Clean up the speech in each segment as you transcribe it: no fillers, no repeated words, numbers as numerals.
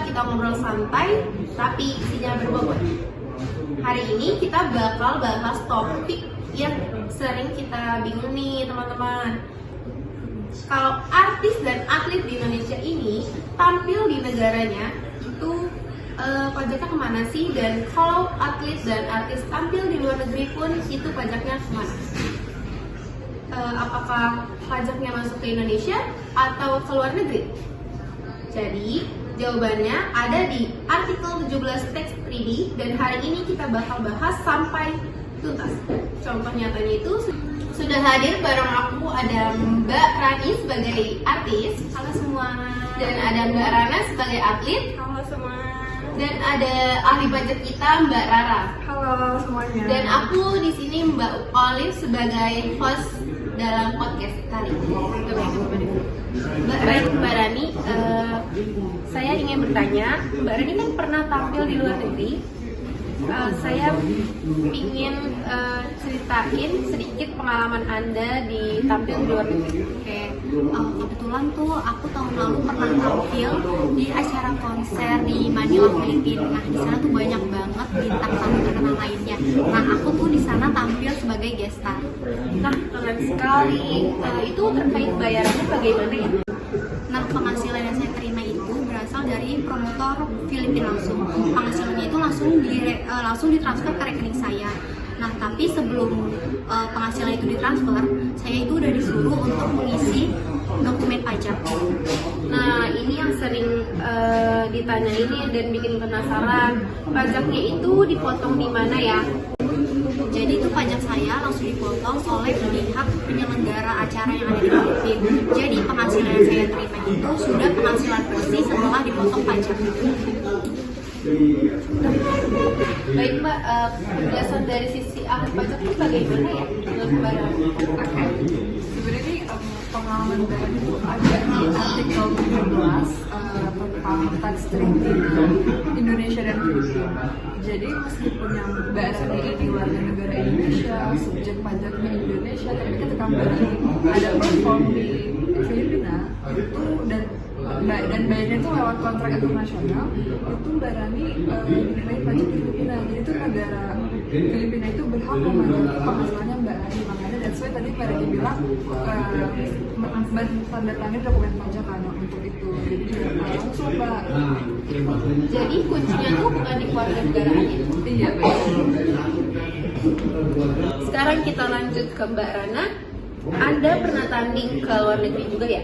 kita ngobrol santai tapi isinya berbobot. Hari ini kita bakal bahas topik yang sering kita bingung nih teman-teman. Kalau artis dan atlet di Indonesia ini tampil di negaranya itu pajaknya kemana sih? Dan kalau atlet dan artis tampil di luar negeri pun itu pajaknya kemana? Apakah pajaknya masuk ke Indonesia atau ke luar negeri? Jadi jawabannya ada di artikel 17 teks 3D dan hari ini kita bakal bahas sampai tuntas. Contoh nyatanya itu sudah hadir bareng aku ada Mbak Rani sebagai artis. Halo semua. Dan ada Mbak Rana sebagai atlet. Halo semua. Dan ada ahli pajak kita Mbak Rara. Halo semuanya. Dan aku di sini Mbak Olive sebagai host dalam podcast kali ini. Mbak Rani, saya ingin bertanya, Mbak Rani kan pernah tampil di luar negeri. Saya ingin ceritain sedikit pengalaman Anda di tampil di luar negeri. Oke, kebetulan tuh aku tahun lalu pernah tampil di acara konser di Manila, Filipina. Nah, di sana tuh banyak banget bintang tamu terkenal lainnya. Nah, aku tuh di sana tampil sebagai guest star. Nah, keren sekali. Itu terkait bayarannya bagaimana ya? Nah, penghasilan yang saya terima itu berasal dari promotor Filipina langsung. Penghasilannya itu langsung ditransfer ke rekening saya. Nah, tapi sebelum penghasilan itu ditransfer, saya itu udah disuruh untuk mengisi dokumen pajak. Nah, ini yang sering ditanya ini dan bikin penasaran. Pajaknya itu dipotong di mana ya? Jadi itu pajak saya langsung dipotong oleh pihak penyelenggara acara yang ada di Filipina. Jadi penghasilan yang saya terima itu sudah penghasilan bersih setelah dipotong pajak. Baik Mbak, penjelasan dari sisi ahli pajak itu bagaimana ya? Oke. Sebenarnya ini pengalaman baru itu ada di artikel 17 tentang tax treaty Indonesia dan Filipina. Jadi meskipun yang Mbak sendiri di warga negara Indonesia, subjek pajaknya Indonesia, tapi ketika Mbak ada perform di Filipina itu dan bayarnya itu lewat kontrak internasional, itu Mbak Rani dinilai pajak di Filipina. Jadi itu negara Filipina itu berhak memajaki penghasilannya Mbak Rani. Makanya that's why tadi Mbak Rani bilang tanda tangan dokumen pajak kan untuk itu. Jadi langsung Mbak. Jadi kuncinya tuh bukan di keluarga negaraannya. Iya betul. Sekarang kita lanjut ke Mbak Rana. Anda pernah tanding ke luar negeri juga ya?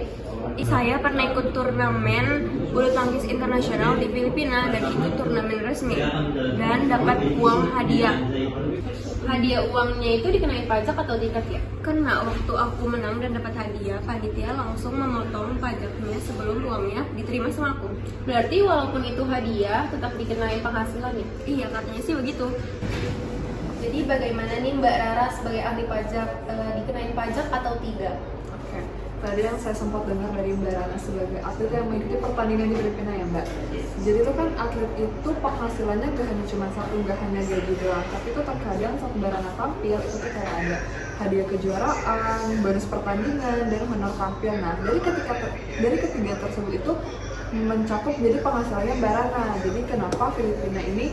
Saya pernah ikut turnamen bulu tangkis internasional di Filipina dan itu turnamen resmi dan dapat uang hadiah. Hadiah uangnya itu dikenai pajak atau tidak ya? Karena waktu aku menang dan dapat hadiah, panitia langsung memotong pajaknya sebelum uangnya diterima sama aku. Berarti walaupun itu hadiah tetap dikenai penghasilannya? Iya, katanya sih begitu. Jadi bagaimana nih Mbak Rara sebagai ahli pajak, dikenain pajak atau tidak? Oke. Tadi yang saya sempat dengar dari Mbak Rana sebagai atlet yang mengikuti pertandingan di Filipina ya Mbak. Jadi itu kan atlet itu penghasilannya gak hanya cuma satu, gak hanya gaji doang, tapi itu terkadang saat Mbak Rana tampil itu tuh kayak ada hadiah kejuaraan, bonus pertandingan, dan honor tampil. Nah dari ketiga tersebut itu mencakup jadi penghasilannya Mbak Rana. Jadi kenapa Filipina ini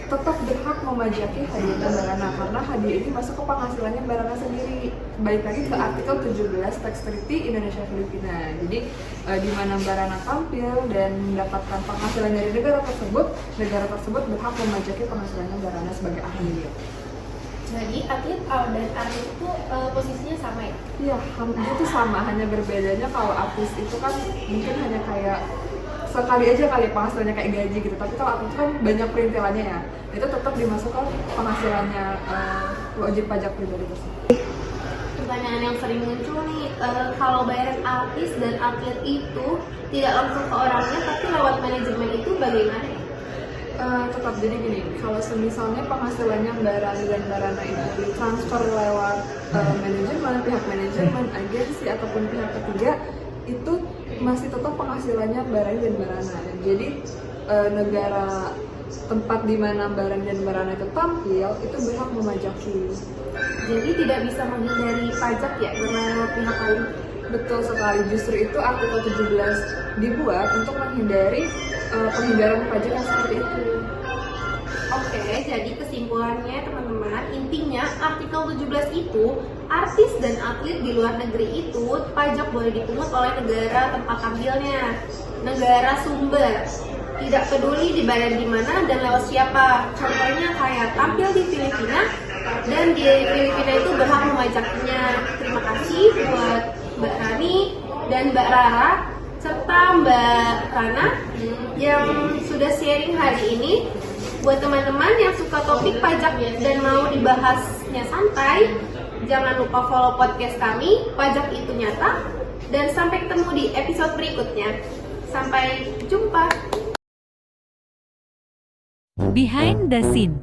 tetap berhak memajaki hadiahnya Mbak Rana karena hadiah ini masuk ke penghasilannya Mbak Rana sendiri. Balik lagi ke artikel 17 tax treaty Indonesia Filipina. Jadi di mana Mbak Rana tampil dan mendapatkan penghasilan dari negara tersebut berhak memajaki penghasilannya Mbak Rana sebagai ahli. Jadi atlet dan artis itu posisinya sama ya? Iya, itu sama, hanya berbedanya kalau artis itu kan mungkin hanya kayak sekali aja kali penghasilannya kayak gaji gitu, tapi kalau atlet kan banyak perintilannya ya, itu tetap dimasukkan penghasilannya wajib pajak pribadi tersebut. Pertanyaan yang sering muncul nih, kalau bayaran artis dan atlet itu tidak langsung ke orangnya tapi lewat manajemen itu bagaimana? Tetap jadi gini, kalau misalnya penghasilannya Mbak Rani dan Mbak Rana itu ditransfer lewat manajemen, pihak manajemen, agensi ataupun pihak ketiga, itu masih tetap penghasilannya Mbak Rani dan Mbak Rana. Jadi negara tempat di mana Mbak Rani dan Mbak Rana itu tampil itu berhak memajaki. Jadi tidak bisa menghindari pajak ya dengan pihak lain? Betul sekali, justru itu artikel 17 dibuat untuk menghindari penghindaran pajak yang seperti itu. Oke, jadi kesimpulannya teman-teman, intinya artikel 17 itu artis dan atlet di luar negeri itu pajak boleh dipungut oleh negara tempat tampilnya, negara sumber. Tidak peduli dibayar di mana dan lewat siapa. Contohnya kayak tampil di Filipina dan di Filipina itu berhak memajaknya. Terima kasih buat Mbak Rani dan Mbak Rara serta Mbak Rana yang sudah sharing hari ini. Buat teman-teman yang suka topik pajak dan mau dibahasnya santai, jangan lupa follow podcast kami, Pajak Itu Nyata, dan sampai ketemu di episode berikutnya. Sampai jumpa. Behind the Scene.